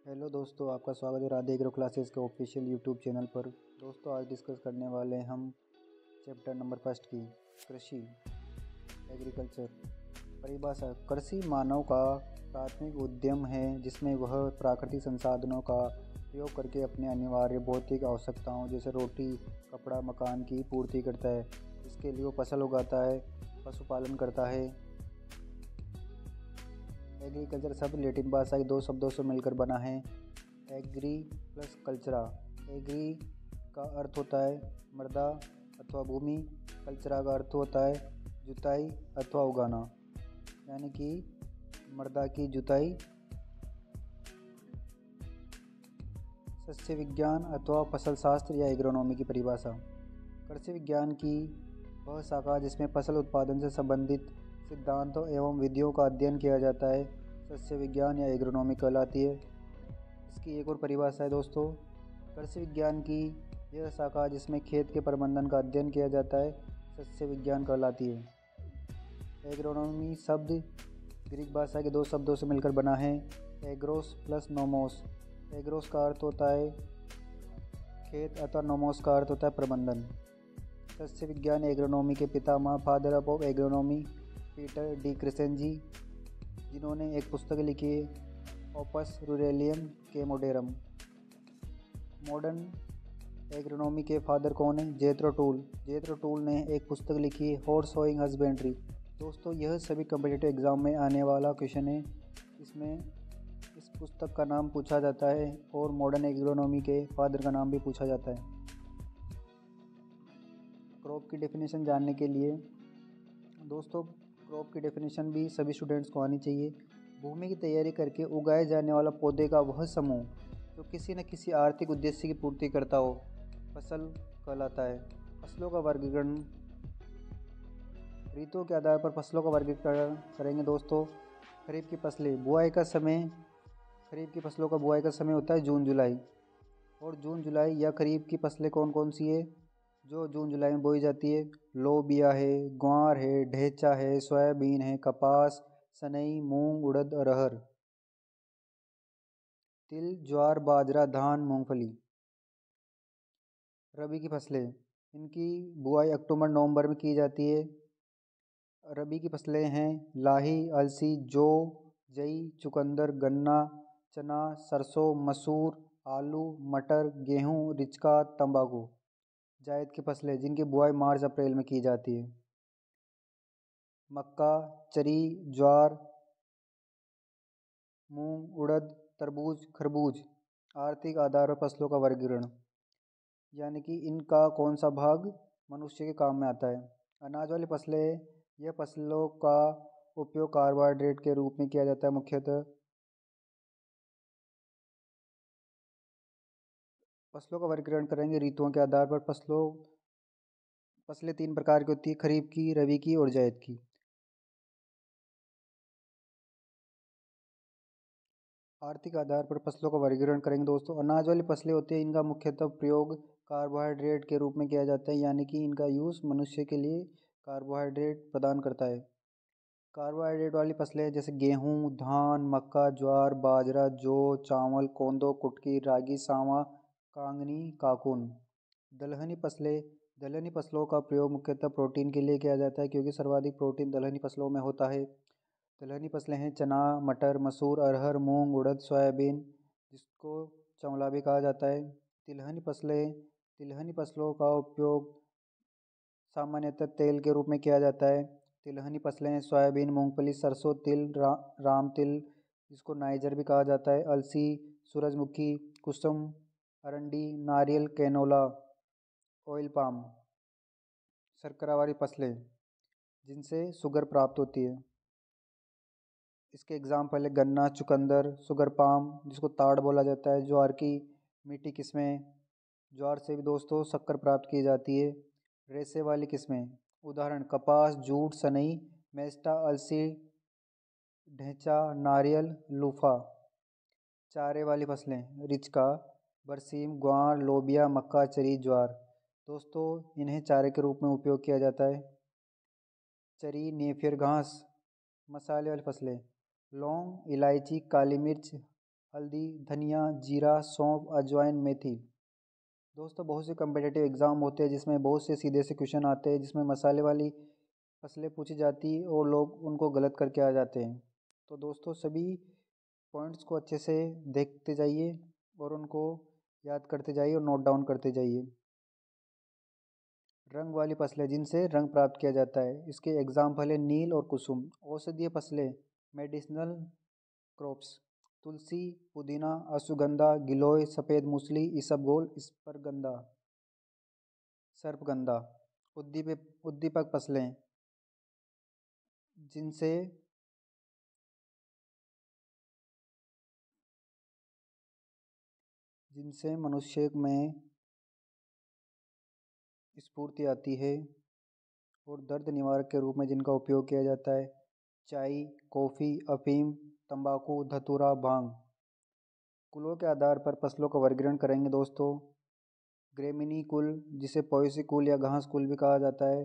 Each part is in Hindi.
हेलो दोस्तों, आपका स्वागत है राधे एग्रो क्लासेस के ऑफिशियल यूट्यूब चैनल पर। दोस्तों, आज डिस्कस करने वाले हैं हम चैप्टर नंबर फर्स्ट की कृषि एग्रीकल्चर। परिभाषा: कृषि मानव का प्राथमिक उद्यम है जिसमें वह प्राकृतिक संसाधनों का प्रयोग करके अपने अनिवार्य भौतिक आवश्यकताओं जैसे रोटी, कपड़ा, मकान की पूर्ति करता है। इसके लिए वो फसल उगाता है, पशुपालन करता है। एग्रीकल्चर शब्द लैटिन भाषा के दो शब्दों से मिलकर बना है, एग्री प्लस कल्चरा। एग्री का अर्थ होता है मृदा अथवा भूमि, कल्चरा का अर्थ होता है जुताई अथवा उगाना, यानी कि मृदा की जुताई। सस्य विज्ञान अथवा फसल शास्त्र या एग्रोनॉमी की परिभाषा: कृषि विज्ञान की वह शाखा जिसमें फसल उत्पादन से संबंधित सिद्धांतों एवं विधियों का अध्ययन किया जाता है, सस्य विज्ञान या एग्रोनॉमी कहलाती है। इसकी एक और परिभाषा है दोस्तों, कृषि विज्ञान की यह शाखा जिसमें खेत के प्रबंधन का अध्ययन किया जाता है, सस्य विज्ञान कहलाती है। एग्रोनॉमी शब्द ग्रीक भाषा के दो शब्दों से मिलकर बना है, एग्रोस प्लस नोमोस। एग्रोस का अर्थ होता है खेत अथवा नोमोस का अर्थ होता है प्रबंधन। सस्य विज्ञान एग्रोनॉमी के पितामह, father of agronomy, Peter de Crescenzi, जिन्होंने एक पुस्तक लिखी है, ओपस रूरेलियम के मोडेरम। मॉडर्न एग्रोनॉमी के फादर कौन है? जेथरो टूल। जेथरो टूल ने एक पुस्तक लिखी है, हॉर्स सोइंग हस्बेंड्री। दोस्तों, यह सभी कम्पिटिटिव एग्जाम में आने वाला क्वेश्चन है। इसमें इस पुस्तक का नाम पूछा जाता है और मॉडर्न एग्रोनॉमी के फादर का नाम भी पूछा जाता है। क्रॉप की डेफिनेशन जानने के लिए दोस्तों, क्रॉप की डेफिनेशन भी सभी स्टूडेंट्स को आनी चाहिए। भूमि की तैयारी करके उगाए जाने वाला पौधे का वह समूह जो किसी न किसी आर्थिक उद्देश्य की पूर्ति करता हो, फसल कहलाता है। फसलों का वर्गीकरण: ऋतुओं के आधार पर फसलों का वर्गीकरण करेंगे दोस्तों। खरीफ की फसलें बुआई का समय, खरीफ की फसलों का बुआई का समय होता है जून जुलाई। और जून जुलाई या खरीफ की फसलें कौन कौन सी है जो जून जुलाई में बोई जाती है? लोबिया है, ग्वार है, ढेंचा है, सोयाबीन है, कपास, सनई, मूंग, उड़द, अरहर। तिल, ज्वार, बाजरा, धान, मूंगफली। रबी की फसलें, इनकी बुआई अक्टूबर नवंबर में की जाती है। रबी की फसलें हैं लाही, अलसी, जौ, जई, चुकंदर, गन्ना, चना, सरसों, मसूर, आलू, मटर, गेहूं, रिचका, तंबाकू। जायद की फसलें जिनकी बुआई मार्च अप्रैल में की जाती है, मक्का, चरी, ज्वार, मूंग, उड़द, तरबूज, खरबूज। आर्थिक आधार पर फसलों का वर्गीकरण, यानी कि इनका कौन सा भाग मनुष्य के काम में आता है? अनाज वाली फसलें, यह फसलों का उपयोग कार्बोहाइड्रेट के रूप में किया जाता है मुख्यतः। फसलों का वर्गीकरण करेंगे ऋतुओं के आधार पर। फसलें तीन प्रकार की होती है, खरीफ की, रबी की और जायद की। आर्थिक आधार पर फसलों का वर्गीकरण करेंगे दोस्तों। अनाज वाली फसलें होती हैं, इनका मुख्यतः प्रयोग कार्बोहाइड्रेट के रूप में किया जाता है, यानी कि इनका यूज़ मनुष्य के लिए कार्बोहाइड्रेट प्रदान करता है। कार्बोहाइड्रेट वाली फसलें जैसे गेहूं, धान, मक्का, ज्वार, बाजरा, जौ, चावल, कोंदो, कुटकी, रागी, सावा, कांगनी, काकुन। दलहनी फसलें, दलहनी फसलों का प्रयोग मुख्यतः प्रोटीन के लिए किया जाता है क्योंकि सर्वाधिक प्रोटीन दलहनी फसलों में होता है। दलहनी फसलें हैं चना, मटर, मसूर, अरहर, मूंग, उड़द, सोयाबीन, जिसको चंवला भी कहा जाता है। तिलहनी फसलें, तिलहनी फसलों का उपयोग सामान्यतः तेल के रूप में किया जाता है। तिलहनी फसलें सोयाबीन, मूंगफली, सरसों, तिल, राम तिल, जिसको नाइजर भी कहा जाता है, अलसी, सूरजमुखी, कुसुम, अरंडी, नारियल, कैनोला, ऑयल पाम। शर्करा वाली फसलें जिनसे शुगर प्राप्त होती है, इसके एग्जाम्पल है गन्ना, चुकंदर, शुगर पाम, जिसको ताड़ बोला जाता है, ज्वार की मीठी किस्में। ज्वार से भी दोस्तों शक्कर प्राप्त की जाती है। रेशे वाली किस्में, उदाहरण कपास, जूट, सनई, मेस्टा, अलसी, ढेंचा, नारियल, लूफा। चारे वाली फसलें रिचका, बरसीम, ग्वार, लोबिया, मक्का, चरी, ज्वार। दोस्तों, इन्हें चारे के रूप में उपयोग किया जाता है। चरी, नेपियर घास। मसाले वाली फसलें, लौंग, इलायची, काली मिर्च, हल्दी, धनिया, जीरा, सौंफ, अजवाइन, मेथी। दोस्तों बहुत से कम्पिटिटिव एग्ज़ाम होते हैं जिसमें बहुत से सीधे से क्वेश्चन आते हैं जिसमें मसाले वाली फसलें पूछी जाती है और लोग उनको गलत करके आ जाते हैं। तो दोस्तों सभी पॉइंट्स को अच्छे से देखते जाइए और उनको याद करते जाइए और नोट डाउन करते जाइए। रंग वाली फसलें जिनसे रंग प्राप्त किया जाता है, इसके एग्जाम्पल है नील और कुसुम। औषधीय फसलें मेडिसिनल क्रॉप्स, तुलसी, पुदीना, अश्वगंधा, गिलोय, सफ़ेद मूसली, इसबगोल, स्परगंधा, सर्पगंधा। उद्दीपक फसलें जिनसे जिनसे मनुष्य में स्फूर्ति आती है और दर्द निवारक के रूप में जिनका उपयोग किया जाता है, चाय, कॉफ़ी, अफीम, तंबाकू, धतूरा, भांग। कुलों के आधार पर फसलों का वर्गीकरण करेंगे दोस्तों। ग्रेमिनी कुल जिसे पोएसी कुल या घास कुल भी कहा जाता है।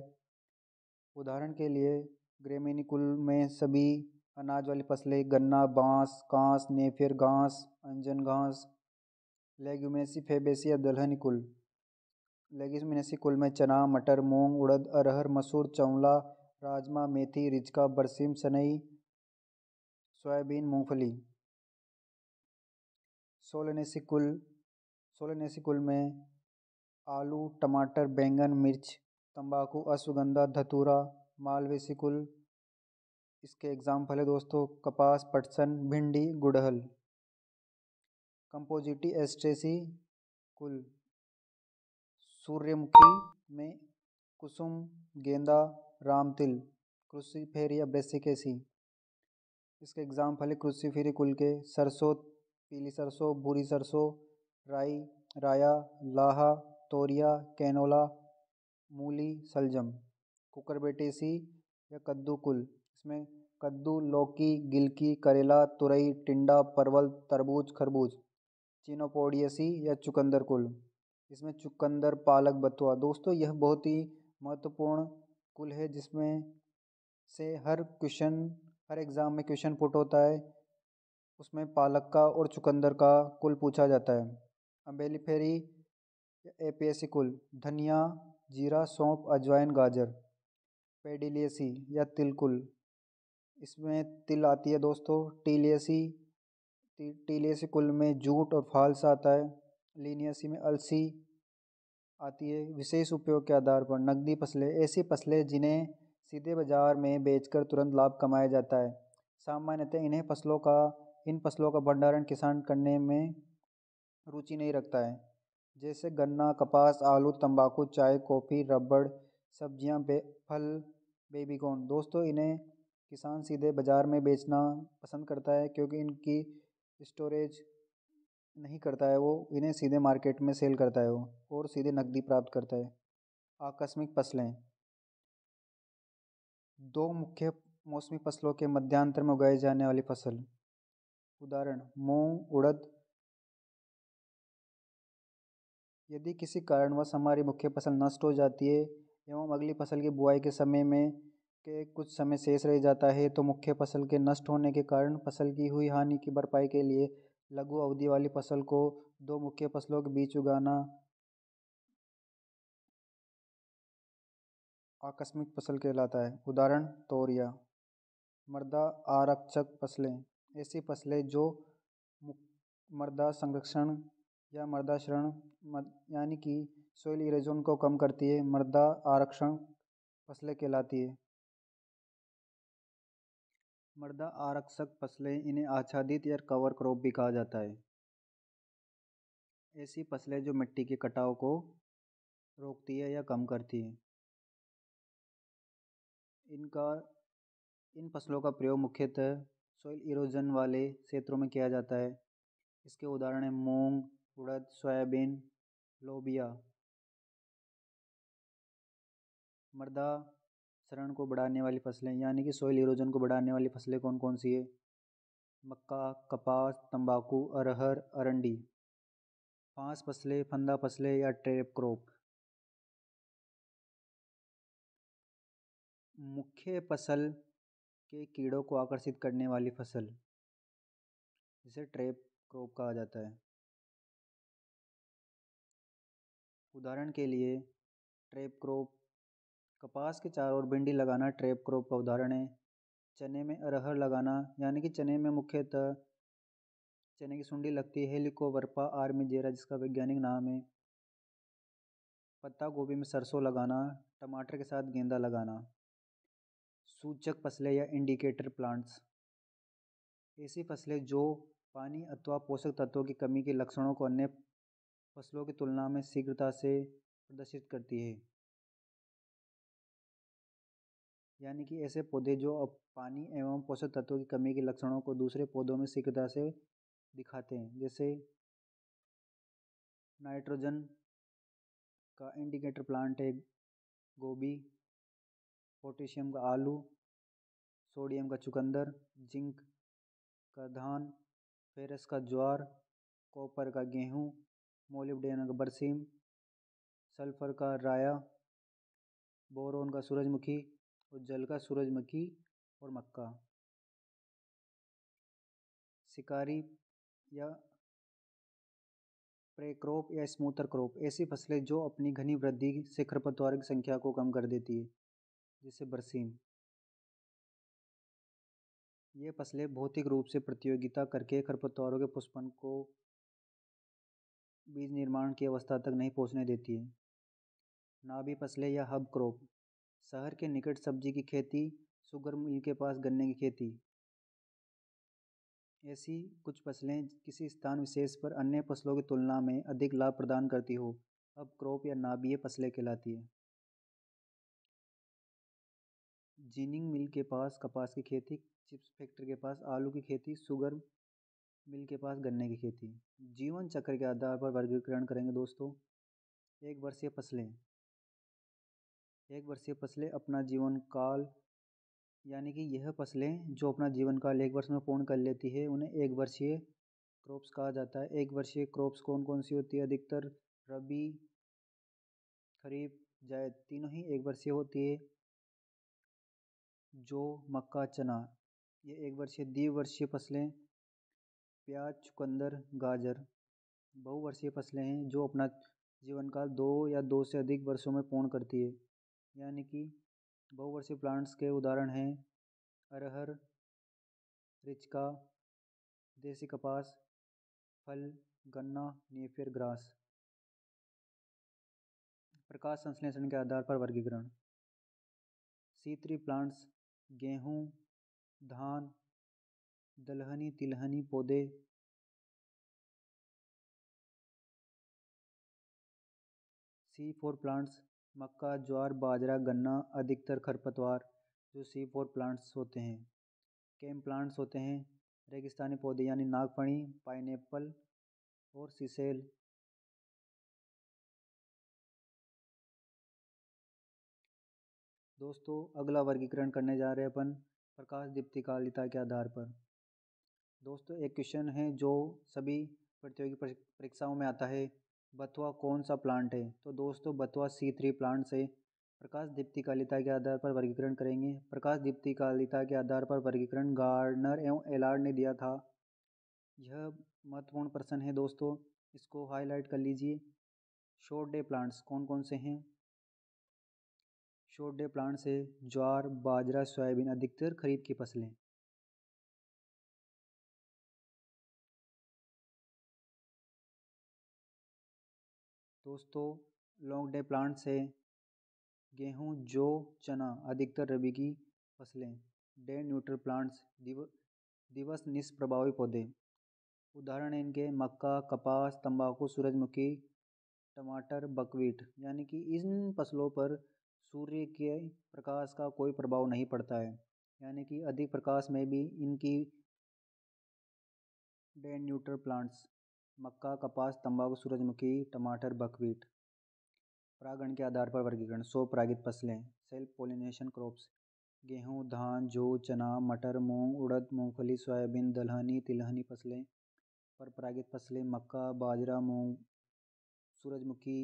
उदाहरण के लिए ग्रेमिनी कुल में सभी अनाज वाली फसलें गन्ना, बांस, कांस, नेपियर घास, अंजन घास। लेग्यूमिनेसी फैबेसी या दलहनी कुल, लेग्यूमिनेसी कुल में चना, मटर, मूंग, उड़द, अरहर, मसूर, चौला, राजमा, मेथी, रिचका, बरसीम, सनई, सोयाबीन, मूंगफली। सोलनेसी कुल सोलनेसी कुल में आलू, टमाटर, बैंगन, मिर्च, तंबाकू, अश्वगंधा, धतूरा। मालवेसी कुल, इसके एग्जाम्पल है दोस्तों कपास, पटसन, भिंडी, गुड़हल। कंपोजिटी एस्ट्रेसी कुल, सूर्यमुखी में कुसुम, गेंदा, रामतिल, क्रूसीफेरिया ब्रेसिकेसी। इसके एग्जाम्पल है क्रूसीफेरी कुल के सरसों, पीली सरसों, भूरी सरसों, राई, राया, लाहा, तोरिया, कैनोला, मूली, सलजम। कुकुरबिटेसी या कद्दू कुल, इसमें कद्दू, लौकी, गिलकी, करेला, तुरई, टिंडा, परवल, तरबूज, खरबूज। चिनोपोडियसी या चुकंदर कुल, इसमें चुकंदर, पालक, बथुआ। दोस्तों यह बहुत ही महत्वपूर्ण कुल है जिसमें से हर एग्ज़ाम में क्वेश्चन पुट होता है। उसमें पालक का और चुकंदर का कुल पूछा जाता है। अम्बेलिफेरी या एपियसी कुल, धनिया, जीरा, सौंफ, अजवाइन, गाजर। पेडिलियसी या तिलकुल, इसमें तिल आती है दोस्तों। टीलियसी कुल में जूट और फाल्स आता है। लीनियसी में अलसी आती है। विशेष उपयोग के आधार पर नकदी फसलें, ऐसी फसलें जिन्हें सीधे बाजार में बेचकर तुरंत लाभ कमाया जाता है। सामान्यतः इन फसलों का भंडारण किसान करने में रुचि नहीं रखता है, जैसे गन्ना, कपास, आलू, तंबाकू, चाय, कॉफ़ी, रबड़, सब्जियां, फल, बेबीकॉर्न। दोस्तों इन्हें किसान सीधे बाज़ार में बेचना पसंद करता है क्योंकि इनकी स्टोरेज नहीं करता है, वो इन्हें सीधे मार्केट में सेल करता है वो और सीधे नकदी प्राप्त करता है। आकस्मिक फसलें, दो मुख्य मौसमी फसलों के मध्यांतर में उगाई जाने वाली फसल। उदाहरण मूंग, उड़द। यदि किसी कारणवश हमारी मुख्य फसल नष्ट हो जाती है एवं अगली फसल की बुआई के समय में के कुछ समय शेष रह जाता है तो मुख्य फसल के नष्ट होने के कारण फसल की हुई हानि की भरपाई के लिए लघु अवधि वाली फसल को दो मुख्य फसलों के बीच उगाना आकस्मिक फसल कहलाता है। उदाहरण तोरिया। मृदा आरक्षक फसलें, ऐसी फसलें जो मृदा संरक्षण या मृदा क्षरण यानी कि सोइल इरोजन को कम करती है, मृदा आरक्षण फसलें कहलाती है। मृदा आरक्षक फसलें इन्हें आच्छादित या कवर क्रॉप भी कहा जाता है। ऐसी फसलें जो मिट्टी के कटाव को रोकती है या कम करती है। इनका इन फसलों का प्रयोग मुख्यतः सॉइल इरोजन वाले क्षेत्रों में किया जाता है। इसके उदाहरण हैं मूंग, उड़द, सोयाबीन, लोबिया। मृदा क्षरण को बढ़ाने वाली फसलें यानी कि सॉइल इरोजन को बढ़ाने वाली फसलें कौन कौन सी है? मक्का, कपास, तंबाकू, अरहर, अरंडी। फांस फसलें, फंदा फसलें या ट्रैप क्रॉप। मुख्य फसल के कीड़ों को आकर्षित करने वाली फसल, जिसे ट्रैप क्रॉप कहा जाता है। उदाहरण के लिए ट्रैप क्रॉप, कपास के चारों ओर भिंडी लगाना ट्रैप क्रॉप का उदाहरण है। चने में अरहर लगाना, यानी कि चने में मुख्यतः चने की सुंडी लगती है, हेलिकोवर्पा आर्मीजेरा जिसका वैज्ञानिक नाम है। पत्ता गोभी में सरसों लगाना, टमाटर के साथ गेंदा लगाना। सूचक फसलें या इंडिकेटर प्लांट्स, ऐसी फसलें जो पानी अथवा पोषक तत्वों की कमी के लक्षणों को अन्य फसलों की तुलना में शीघ्रता से प्रदर्शित करती है। यानी कि ऐसे पौधे जो अब पानी एवं पोषक तत्वों की कमी के लक्षणों को दूसरे पौधों में शीघ्रता से दिखाते हैं। जैसे नाइट्रोजन का इंडिकेटर प्लांट है गोभी, पोटेशियम का आलू, सोडियम का चुकंदर, जिंक का धान, फेरस का ज्वार, कॉपर का गेहूँ, मोलिब्डेनम का बरसीम, सल्फर का राया, बोरोन का सूरजमुखी और जल का सूरजमुखी और मक्का। शिकारी या प्रे क्रॉप या स्मूथर क्रॉप, ऐसी फसलें जो अपनी घनी वृद्धि से खरपतवार की संख्या को कम कर देती है, जैसे बरसीम। ये फसलें भौतिक रूप से प्रतियोगिता करके खरपतवारों के पुष्पन को बीज निर्माण की अवस्था तक नहीं पहुंचने देती है। नाभी फसलें या हब क्रॉप, शहर के निकट सब्जी की खेती, शुगर मिल के पास गन्ने की खेती। ऐसी कुछ फसलें किसी स्थान विशेष पर अन्य फसलों की तुलना में अधिक लाभ प्रदान करती हो, अब क्रॉप या नाभीय फसलें कहलाती है। जिनिंग मिल के पास कपास की खेती, चिप्स फैक्ट्री के पास आलू की खेती, शुगर मिल के पास गन्ने की खेती। जीवन चक्र के आधार पर वर्गीकरण करेंगे दोस्तों। एक वर्षीय फसलें, एक वर्षीय फसलें अपना जीवन काल, यानी कि यह फसलें जो अपना जीवन काल एक वर्ष में पूर्ण कर लेती है उन्हें एक वर्षीय क्रॉप्स कहा जाता है। एक वर्षीय क्रॉप्स कौन कौन सी होती है? अधिकतर रबी, खरीफ, जायद तीनों ही एक वर्षीय होती है। जौ, मक्का, चना ये एक वर्षीय। द्विवर्षीय फसलें प्याज, चुकंदर, गाजर बहुवर्षीय फसलें हैं जो अपना जीवन काल 2 या 2 से अधिक वर्षों में पूर्ण करती है। यानी कि बहुवर्षीय प्लांट्स के उदाहरण हैं अरहर, रिचका, देसी कपास, फल, गन्ना, नेपियर ग्रास। प्रकाश संश्लेषण के आधार पर वर्गीकरण। C3 प्लांट्स गेहूँ, धान, दलहनी तिलहनी पौधे। C4 प्लांट्स मक्का, ज्वार, बाजरा, गन्ना, अधिकतर खरपतवार जो C4 प्लांट्स होते हैं। केम प्लांट्स होते हैं रेगिस्तानी पौधे यानी नागफनी, पाइनएप्पल और सीसेल। दोस्तों अगला वर्गीकरण करने जा रहे हैं अपन प्रकाश दीप्तिकालिता के आधार पर। दोस्तों एक क्वेश्चन है जो सभी प्रतियोगी परीक्षाओं में आता है, बथुआ कौन सा प्लांट है? तो दोस्तों बथुआ C3 प्लांट से प्रकाश दीप्तिकालिता के आधार पर वर्गीकरण करेंगे। प्रकाश दीप्तिकालिता के आधार पर वर्गीकरण गार्डनर एवं एलार्ड ने दिया था। यह महत्वपूर्ण प्रश्न है दोस्तों, इसको हाईलाइट कर लीजिए। शॉर्ट डे प्लांट्स कौन कौन से हैं? शॉर्ट डे प्लांट्स से ज्वार, बाजरा, सोयाबीन अधिकतर खरीफ की फसलें। दोस्तों लॉन्ग डे प्लांट्स से गेहूँ, जौ, चना अधिकतर रबी की फसलें। डे न्यूट्रल प्लांट्स दिवस निष्प्रभावी पौधे। उदाहरण है इनके मक्का, कपास, तंबाकू, सूरजमुखी, टमाटर, बकवीट। यानी कि इन फसलों पर सूर्य के प्रकाश का कोई प्रभाव नहीं पड़ता है, यानी कि अधिक प्रकाश में भी इनकी डे न्यूट्रल प्लांट्स मक्का, कपास, तंबाकू, सूरजमुखी, टमाटर, बकवीट। परागण के आधार पर वर्गीकरण। स्वपरागित फसलें सेल्फ पोलिनेशन क्रॉप्स गेहूँ, धान, जौ, चना, मटर, मूंग, उड़द, मूंगफली, सोयाबीन, दलहनी तिलहनी फसलें। पर परागित फसलें मक्का, बाजरा, मूंग, सूरजमुखी,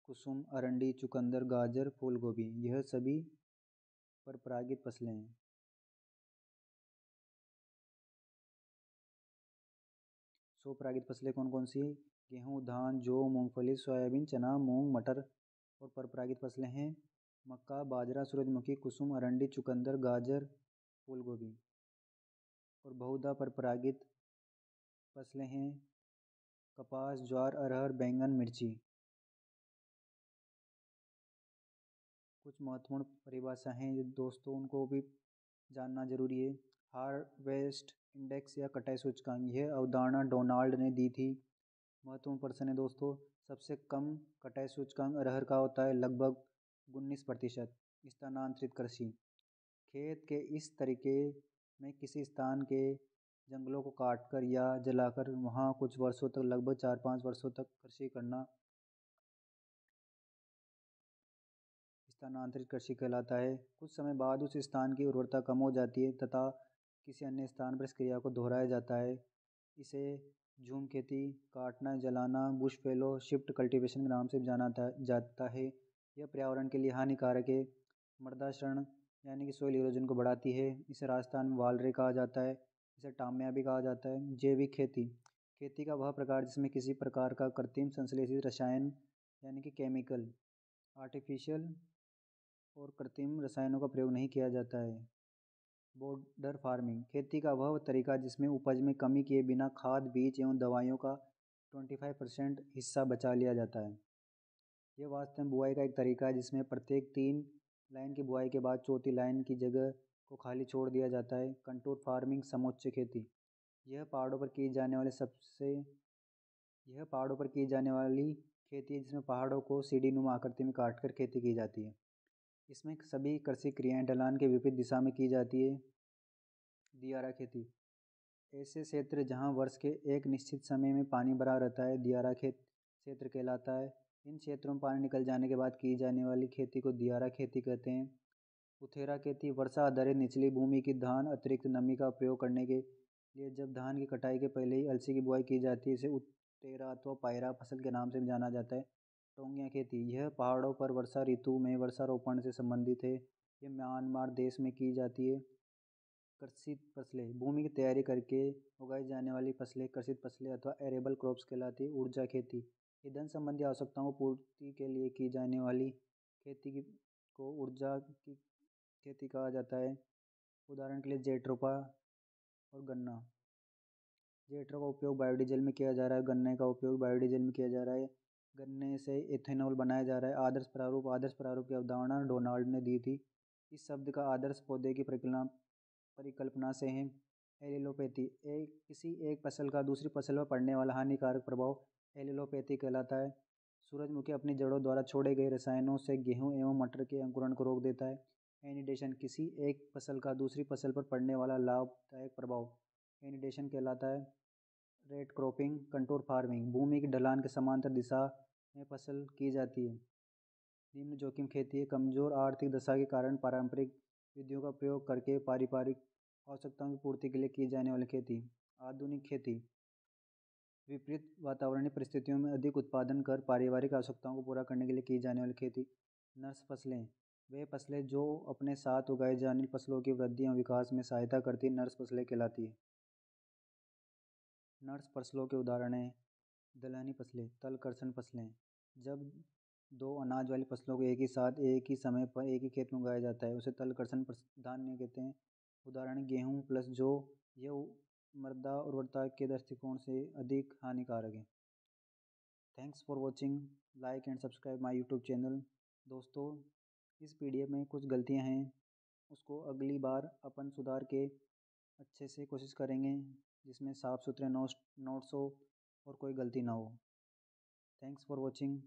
कुसुम, अरंडी, चुकंदर, गाजर, फूल गोभी। यह सभी पर परागित फसलें हैं। स्वपरागित फसलें कौन कौन सी? गेहूँ, धान, जौ, मूंगफली, सोयाबीन, चना, मूंग, मटर। और परपरागित फसलें हैं मक्का, बाजरा, सूरजमुखी, कुसुम, अरंडी, चुकंदर, गाजर, फूलगोभी। और बहुधा परपरागित फसलें हैं कपास, ज्वार, अरहर, बैंगन, मिर्ची। कुछ महत्वपूर्ण परिभाषा हैं ये दोस्तों, उनको भी जानना जरूरी है। हार्वेस्ट इंडेक्स या कटाई सूचकांक, यह अवधारणा डोनाल्ड ने दी थी। महत्वपूर्ण प्रश्न है दोस्तों, सबसे कम कटाई सूचकांक अरहर का होता है, लगभग 19%। स्थानांतरित कृषि, खेत के इस तरीके में किसी स्थान के जंगलों को काटकर या जलाकर वहाँ कुछ वर्षों तक, लगभग 4-5 वर्षों तक कृषि करना स्थानांतरित कृषि कहलाता है। कुछ समय बाद उस स्थान की उर्वरता कम हो जाती है तथा किसी अन्य स्थान पर इस क्रिया को दोहराया जाता है। इसे झूम खेती, काटना, जलाना, बुश फैलो शिफ्ट कल्टीवेशन के नाम से जाना जाता है। यह पर्यावरण के लिए हानिकारक है। मृदा क्षरण यानी कि सोइल इरोजन को बढ़ाती है। इसे राजस्थान में वालरे कहा जाता है, इसे टाम्या भी कहा जाता है। जैविक खेती, खेती का वह प्रकार जिसमें किसी प्रकार का कृत्रिम संश्लेषित रसायन यानी कि केमिकल, आर्टिफिशियल और कृत्रिम रसायनों का प्रयोग नहीं किया जाता है। बॉर्डर फार्मिंग, खेती का वह तरीका जिसमें उपज में कमी किए बिना खाद, बीज एवं दवाइयों का 25% हिस्सा बचा लिया जाता है। यह वास्तव में बुआई का एक तरीका है जिसमें प्रत्येक 3 लाइन की बुआई के बाद चौथी लाइन की जगह को खाली छोड़ दिया जाता है। कंटूर फार्मिंग, समोच्च खेती, यह पहाड़ों पर की जाने वाली खेती है जिसमें पहाड़ों को सीढ़ीनुमा आकृति में काटकर खेती की जाती है। इसमें सभी कृषि क्रियाएं ढलान के विपरीत दिशा में की जाती है। दियारा खेती, ऐसे क्षेत्र जहां वर्ष के एक निश्चित समय में पानी भरा रहता है दियारा क्षेत्र कहलाता है। इन क्षेत्रों में पानी निकल जाने के बाद की जाने वाली खेती को दियारा खेती कहते हैं। उथेरा खेती, वर्षा आधारित निचली भूमि की धान अतिरिक्त नमी का प्रयोग करने के लिए जब धान की कटाई के पहले ही अलसी की बुआई की जाती है, इसे उतेरा अथवा पायरा फसल के नाम से भी जाना जाता है। टोंगिया खेती, यह पहाड़ों पर वर्षा ऋतु में वर्षारोपण से संबंधित है। यह म्यांमार देश में की जाती है। कृषित फसलें, भूमि की तैयारी करके उगाई जाने वाली फसलें कृषित फसलें अथवा एरेबल क्रॉप्स कहलाती है। ऊर्जा खेती, ईंधन संबंधी आवश्यकताओं को पूर्ति के लिए की जाने वाली खेती को ऊर्जा की खेती कहा जाता है। उदाहरण के लिए जेट्रोफा और गन्ना। जेट्रो का उपयोग बायोडीजल में किया जा रहा है, गन्ने का उपयोग बायोडीजल में किया जा रहा है। गन्ने से इथेनॉल बनाया जा रहा है। आदर्श प्रारूप की अवधारणा डोनाल्ड ने दी थी। इस शब्द का आदर्श पौधे की परिकल्पना से है। एलिलोपैथी, किसी एक फसल का दूसरी फसल पर पड़ने वाला हानिकारक प्रभाव एलिलोपैथी कहलाता है। सूरजमुखी अपनी जड़ों द्वारा छोड़े गए रसायनों से गेहूं एवं मटर के अंकुरण को रोक देता है। एनिडेशन, किसी एक फसल का दूसरी फसल पर पड़ने वाला लाभदायक प्रभाव एनिडेशन कहलाता है। रेट क्रॉपिंग, कंटूर फार्मिंग, भूमि की ढलान के समांतर दिशा में फसल की जाती है। निम्न जोखिम खेती है, कमजोर आर्थिक दशा के कारण पारंपरिक विधियों का प्रयोग करके पारिवारिक आवश्यकताओं की पूर्ति के लिए की जाने वाली खेती। आधुनिक खेती, विपरीत वातावरणीय परिस्थितियों में अधिक उत्पादन कर पारिवारिक आवश्यकताओं को पूरा करने के लिए की जाने वाली खेती। नर्स फसलें, वे फसलें जो अपने साथ उगाई जाने वाली फसलों की वृद्धि एवं विकास में सहायता करती नर्स फसलें कहलाती है। नर्स फसलों के उदाहरण हैं दलहनी फसलें, तलकर्षण फसलें, जब 2 अनाज वाली फसलों को एक ही साथ एक ही समय पर एक ही खेत में उगाया जाता है उसे तलकर्षण धान्य कहते हैं। उदाहरण गेहूँ प्लस जौ, यह मृदा उर्वरता के दृष्टिकोण से अधिक हानिकारक है। Thanks for watching, like and subscribe my YouTube channel. दोस्तों, इस पीडीएफ में कुछ गलतियां हैं, उसको अगली बार अपन सुधार के अच्छे से कोशिश करेंगे जिसमें साफ़ सुथरे नोट्स हो और कोई गलती ना हो। Thanks for watching.